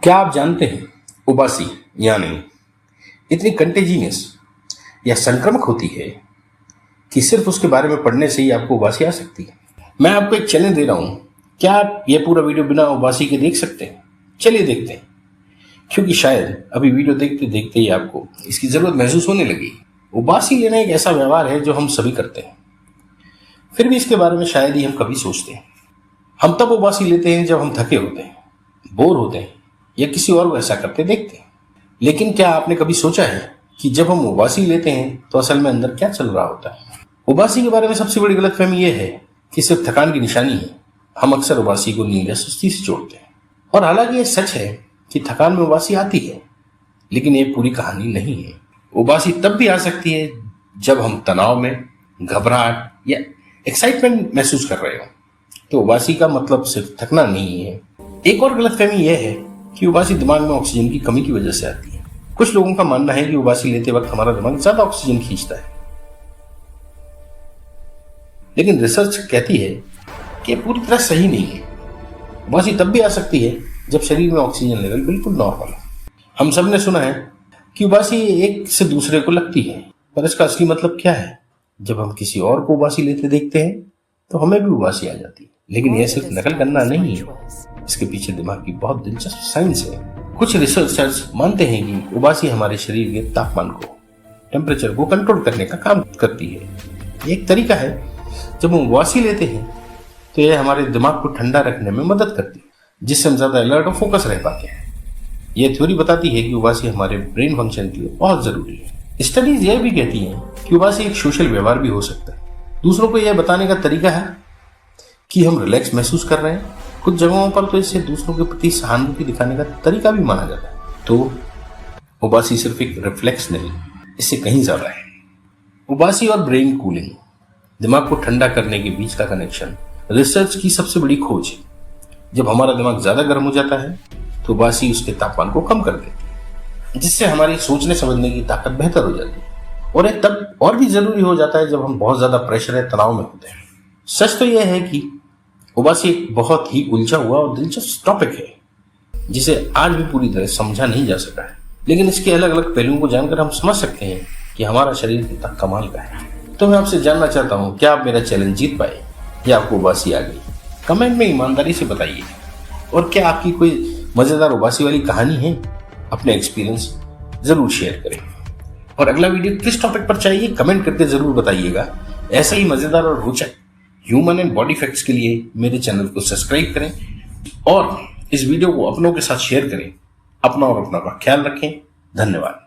क्या आप जानते हैं उबासी यानी इतनी कंटेजिनियस या संक्रामक होती है कि सिर्फ उसके बारे में पढ़ने से ही आपको उबासी आ सकती है। मैं आपको एक चैलेंज दे रहा हूं, क्या आप ये पूरा वीडियो बिना उबासी के देख सकते हैं? चलिए देखते हैं, क्योंकि शायद अभी वीडियो देखते देखते ही आपको इसकी जरूरत महसूस होने लगी। उबासी लेना एक ऐसा व्यवहार है जो हम सभी करते हैं, फिर भी इसके बारे में शायद ही हम कभी सोचते हैं। हम तब उबासी लेते हैं जब हम थके होते हैं, बोर होते हैं या किसी और को ऐसा करते देखते हैं। लेकिन क्या आपने कभी सोचा है कि जब हम उबासी लेते हैं तो असल में अंदर क्या चल रहा होता है? उबासी के बारे में सबसे बड़ी गलतफहमी यह है कि सिर्फ थकान की निशानी है। हम अक्सर उबासी को नींद या सुस्ती से जोड़ते हैं, और हालांकि ये सच है कि थकान में उबासी आती है, लेकिन ये पूरी कहानी नहीं है। उबासी तब भी आ सकती है जब हम तनाव में, घबराहट या एक्साइटमेंट महसूस कर रहे हो। तो उबासी का मतलब सिर्फ थकना नहीं है। एक और गलतफहमी यह है कि उबासी दिमाग में ऑक्सीजन की कमी की वजह से आती है। कुछ लोगों का मानना है कि उबासी लेते वक्त हमारा दिमाग ज्यादा ऑक्सीजन खींचता है, लेकिन रिसर्च कहती है कि पूरी तरह सही नहीं है। उबासी तब भी आ सकती है जब शरीर में ऑक्सीजन लेवल बिल्कुल नॉर्मल हो। हम सब ने सुना है कि उबासी एक से दूसरे को लगती है, पर इसका असली मतलब क्या है? जब हम किसी और को उबासी लेते देखते हैं तो हमें भी उबासी आ जाती है। लेकिन यह सिर्फ नकल करना नहीं है, इसके पीछे दिमाग की बहुत दिलचस्प साइंस है। कुछ रिसर्चर्स मानते हैं कि उबासी हमारे शरीर के तापमान को, टेम्परेचर को कंट्रोल करने का काम करती है। ये एक तरीका है, जब हम उबासी लेते हैं तो यह हमारे दिमाग को ठंडा रखने में मदद करती है, जिससे हम ज्यादा अलर्ट और फोकस रह पाते हैं। यह थ्योरी बताती है कि उबासी हमारे ब्रेन फंक्शन के लिए बहुत जरूरी है। स्टडीज यह भी कहती हैं कि उबासी एक सोशल व्यवहार भी हो सकता है। दूसरों को यह बताने का तरीका है कि हम रिलैक्स महसूस कर रहे हैं। कुछ जगहों पर तो इसे दूसरों के प्रति सहानुभूति दिखाने का तरीका भी माना जाता है। तो उबासी सिर्फ एक रिफ्लेक्स नहीं, इससे कहीं ज्यादा है। उबासी और ब्रेन कूलिंग, दिमाग को ठंडा करने के बीच का कनेक्शन रिसर्च की सबसे बड़ी खोज है। जब हमारा दिमाग ज्यादा गर्म हो जाता है तो उबासी उसके तापमान को कम कर देती है, जिससे हमारी सोचने समझने की ताकत बेहतर हो जाती है। और यह तब और भी जरूरी हो जाता है जब हम बहुत ज्यादा प्रेशर या तनाव में होते हैं। सच तो यह है कि उबासी एक बहुत ही उलझा हुआ और दिलचस्प टॉपिक है, जिसे आज भी पूरी तरह समझा नहीं जा सका है। लेकिन इसके अलग अलग पहलुओं को जानकर हम समझ सकते हैं कि हमारा शरीर कितना कमाल का है। तो मैं आपसे जानना चाहता हूँ, क्या आप मेरा चैलेंज जीत पाए या आपको उबासी आ गई? कमेंट में ईमानदारी से बताइए। और क्या आपकी कोई मजेदार उबासी वाली कहानी है? अपने एक्सपीरियंस जरूर शेयर करें। और अगला वीडियो किस टॉपिक पर चाहिए, कमेंट करके जरूर बताइएगा। ऐसे ही मजेदार और रोचक ह्यूमन एंड बॉडी फैक्ट्स के लिए मेरे चैनल को सब्सक्राइब करें और इस वीडियो को अपनों के साथ शेयर करें। अपना और अपना का ख्याल रखें। धन्यवाद।